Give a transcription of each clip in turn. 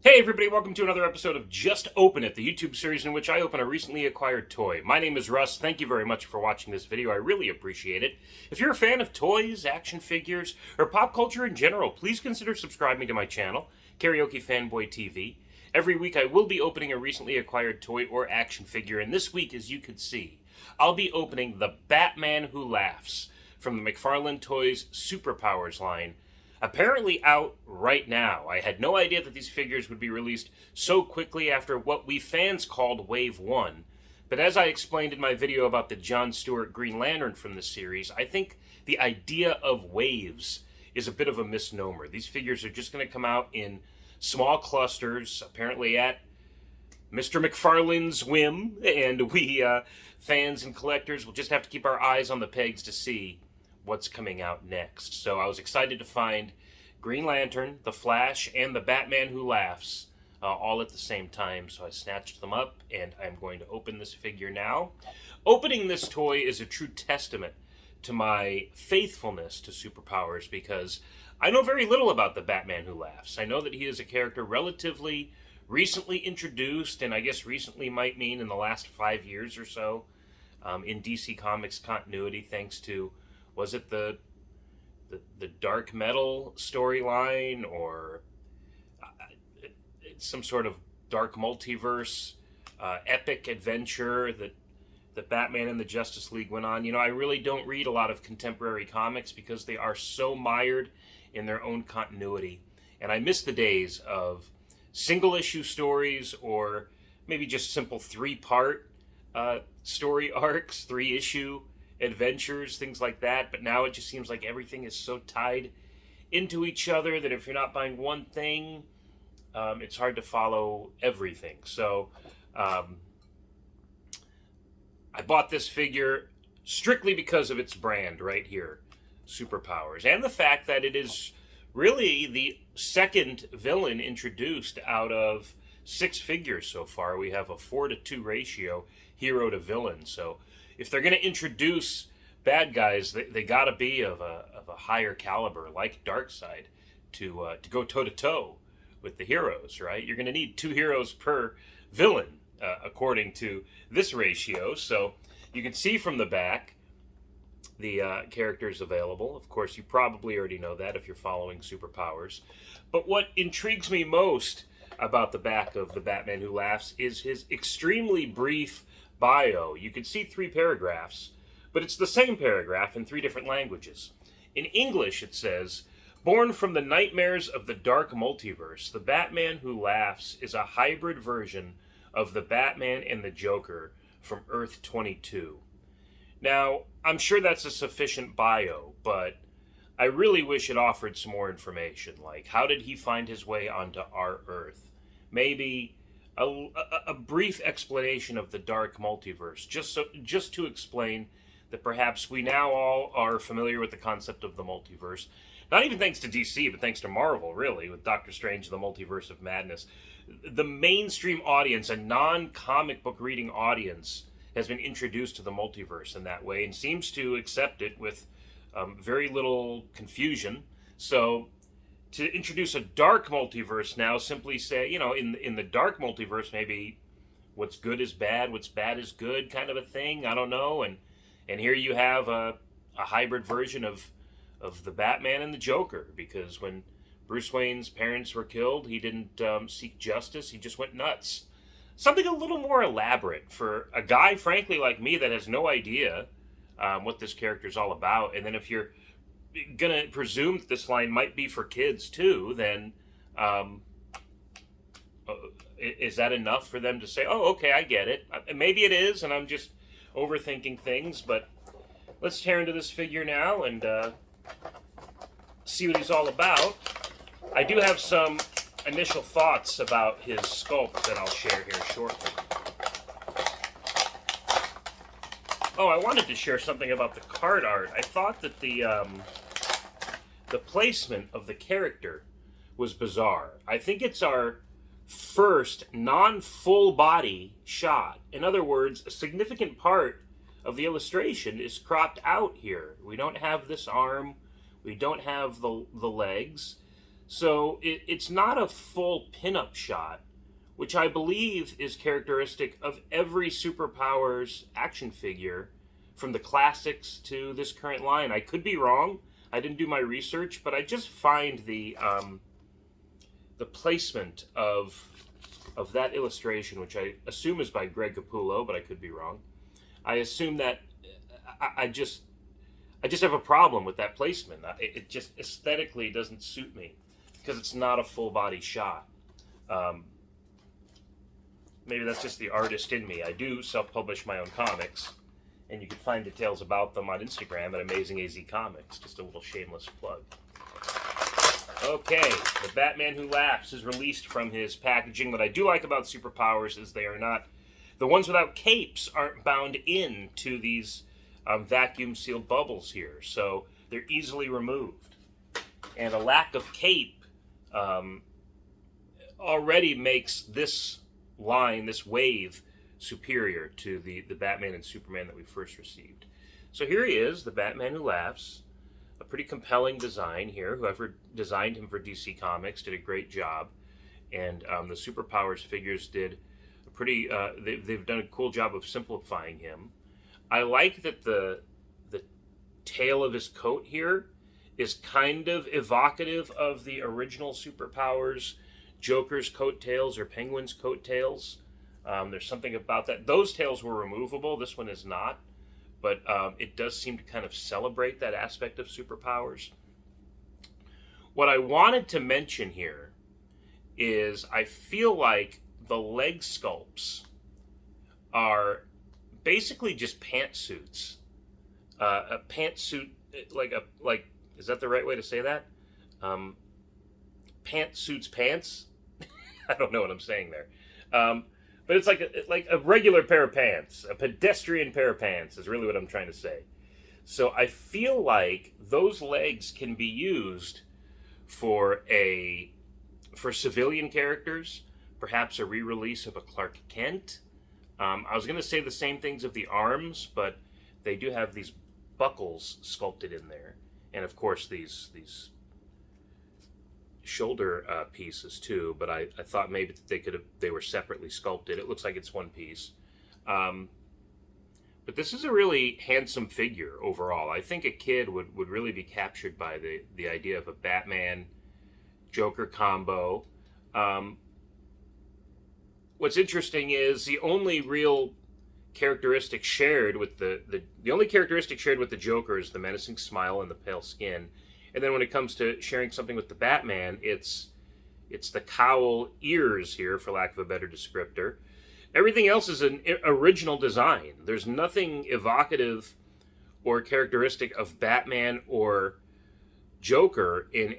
Hey everybody, welcome to another episode of Just Open It, the YouTube series in which I open a recently acquired toy. My name is Russ. Thank you very much for watching this video. I really appreciate it. If you're a fan of toys, action figures, or pop culture in general, please consider subscribing to my channel, Karaoke Fanboy TV. Every week I will be opening a recently acquired toy or action figure, and this week, as you can see, I'll be opening the Batman Who Laughs from the McFarlane Toys Super Powers line. Apparently out right now. I had no idea that these figures would be released so quickly after what we fans called Wave 1. But as I explained in my video about the John Stewart Green Lantern from this series, I think the idea of waves is a bit of a misnomer. These figures are just going to come out in small clusters, apparently at Mr. McFarlane's whim, and we fans and collectors will just have to keep our eyes on the pegs to see what's coming out next. So I was excited to find Green Lantern, the Flash, and the Batman Who Laughs all at the same time. So I snatched them up, and I'm going to open this figure now. Opening this toy is a true testament to my faithfulness to superpowers, because I know very little about the Batman Who Laughs. I know that he is a character relatively recently introduced, and I guess recently might mean in the last 5 years or so, in DC Comics continuity, thanks to, was it the Dark Metal storyline, or some sort of dark multiverse epic adventure that Batman and the Justice League went on? You know, I really don't read a lot of contemporary comics because they are so mired in their own continuity. And I miss the days of single issue stories, or maybe just simple 3-part story arcs, 3-issue adventures, things like that. But now it just seems like everything is so tied into each other that if you're not buying one thing, it's hard to follow everything. So I bought this figure strictly because of its brand right here, Super Powers, and the fact that it is really the second villain introduced out of 6 figures so far. We have a 4-to-2 ratio, hero to villain. So if they're going to introduce bad guys, they got to be of a higher caliber, like Darkseid, to go toe-to-toe with the heroes, right? You're going to need 2 heroes per villain, according to this ratio. So you can see from the back the characters available. Of course, you probably already know that if you're following Superpowers. But what intrigues me most about the back of the Batman Who Laughs is his extremely brief bio. You can see 3 paragraphs, but it's the same paragraph in 3 different languages. In English, it says, "Born from the nightmares of the dark multiverse, the Batman Who Laughs is a hybrid version of the Batman and the Joker from Earth 22. Now, I'm sure that's a sufficient bio, but I really wish it offered some more information, like how did he find his way onto our Earth? Maybe a brief explanation of the dark multiverse, just to explain that perhaps we now all are familiar with the concept of the multiverse. Not even thanks to DC, but thanks to Marvel, really, with Doctor Strange, the Multiverse of Madness. The mainstream audience, a non-comic book reading audience, has been introduced to the multiverse in that way and seems to accept it with very little confusion. So to introduce a dark multiverse now, simply say, you know, in the dark multiverse, maybe what's good is bad, what's bad is good, kind of a thing. I don't know. And here you have a hybrid version of the Batman and the Joker, because when Bruce Wayne's parents were killed, he didn't seek justice. He just went nuts. Something a little more elaborate for a guy, frankly, like me, that has no idea what this character's all about. And then if you're gonna presume that this line might be for kids too, then is that enough for them to say, oh, okay, I get it? Maybe it is, and I'm just overthinking things. But let's tear into this figure now and see what he's all about. I do have some initial thoughts about his sculpt that I'll share here shortly. Oh, I wanted to share something about the card art. I thought that the placement of the character was bizarre. I think it's our first non-full body shot. In other words, a significant part of the illustration is cropped out here. We don't have this arm. We don't have the legs. So it's not a full pinup shot, which I believe is characteristic of every Superpowers action figure from the classics to this current line. I could be wrong. I didn't do my research, but I just find the placement of that illustration, which I assume is by Greg Capullo, but I could be wrong. I assume that I just have a problem with that placement. It just aesthetically doesn't suit me because it's not a full body shot. Maybe that's just the artist in me. I do self-publish my own comics, and you can find details about them on Instagram at AmazingAZ Comics. Just a little shameless plug. Okay, the Batman Who Laughs is released from his packaging. What I do like about Superpowers is they are not... The ones without capes aren't bound into these vacuum-sealed bubbles here, so they're easily removed. And a lack of cape already makes this line, this wave, superior to the Batman and Superman that we first received. So here he is, the Batman Who Laughs. A pretty compelling design here. Whoever designed him for DC Comics did a great job. And the Superpowers figures did a pretty... they've done a cool job of simplifying him. I like that the tail of his coat here is kind of evocative of the original Superpowers Joker's coattails or Penguin's coattails. There's something about that. Those tails were removable. This one is not. But it does seem to kind of celebrate that aspect of Superpowers. What I wanted to mention here is I feel like the leg sculpts are basically just pantsuits. A pantsuit, like is that the right way to say that? Pantsuits pants? I don't know what I'm saying there. But it's like a regular pair of pants. A pedestrian pair of pants is really what I'm trying to say. So I feel like those legs can be used for civilian characters, perhaps a re-release of a Clark Kent. I was going to say the same things of the arms, but they do have these buckles sculpted in there. And of course these shoulder pieces too, but I thought maybe that they were separately sculpted. It looks like it's one piece. But this is a really handsome figure overall. I think a kid would really be captured by the idea of a Batman Joker combo. What's interesting is the only real characteristic shared with the only characteristic shared with the Joker is the menacing smile and the pale skin. And then when it comes to sharing something with the Batman, it's the cowl ears here, for lack of a better descriptor. Everything else is an original design. There's nothing evocative or characteristic of Batman or Joker in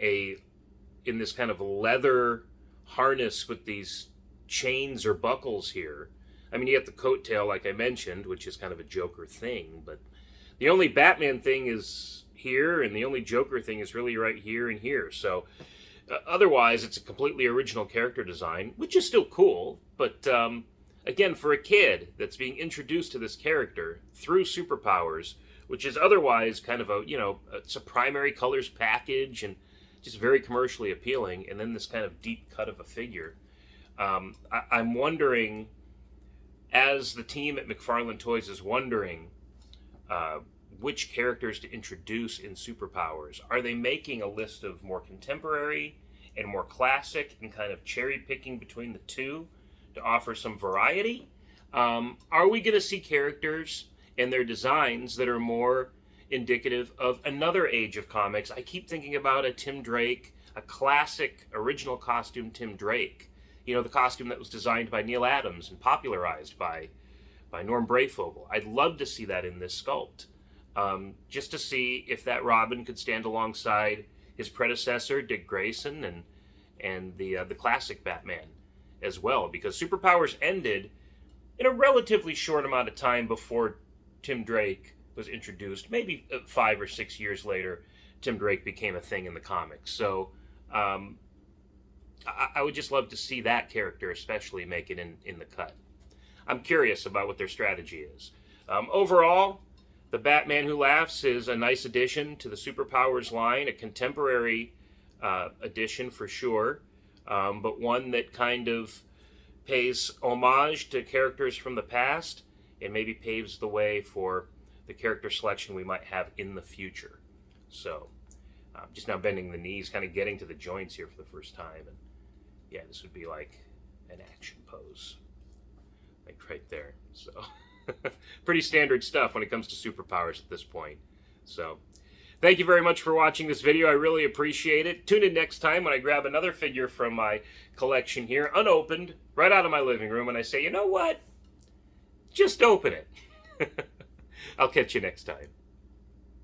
this kind of leather harness with these chains or buckles here. I mean, you have the coat tail, like I mentioned, which is kind of a Joker thing, but the only Batman thing is here, and the only Joker thing is really right here and here. So otherwise, it's a completely original character design, which is still cool, but again, for a kid that's being introduced to this character through Superpowers, which is otherwise kind of it's a primary colors package and just very commercially appealing, and then this kind of deep cut of a figure. I'm wondering, as the team at McFarlane Toys is wondering which characters to introduce in Superpowers, are they making a list of more contemporary and more classic and kind of cherry picking between the two to offer some variety? Are we going to see characters and their designs that are more indicative of another age of comics? I keep thinking about a Tim Drake, a classic original costume Tim Drake. You know, the costume that was designed by Neil Adams and popularized by Norm Brayfogle. I'd love to see that in this sculpt. Just to see if that Robin could stand alongside his predecessor, Dick Grayson, and the classic Batman as well, because Superpowers ended in a relatively short amount of time before Tim Drake was introduced. Maybe 5 or 6 years later, Tim Drake became a thing in the comics. So I would just love to see that character especially make it in the cut. I'm curious about what their strategy is. Overall, the Batman Who Laughs is a nice addition to the Superpowers line, a contemporary edition for sure, but one that kind of pays homage to characters from the past and maybe paves the way for the character selection we might have in the future. So, just now bending the knees, kind of getting to the joints here for the first time. And yeah, this would be like an action pose, like right there. So, pretty standard stuff when it comes to superpowers at this point. So, thank you very much for watching this video. I really appreciate it. Tune in next time when I grab another figure from my collection here, unopened, right out of my living room, and I say, you know what? Just open it. I'll catch you next time.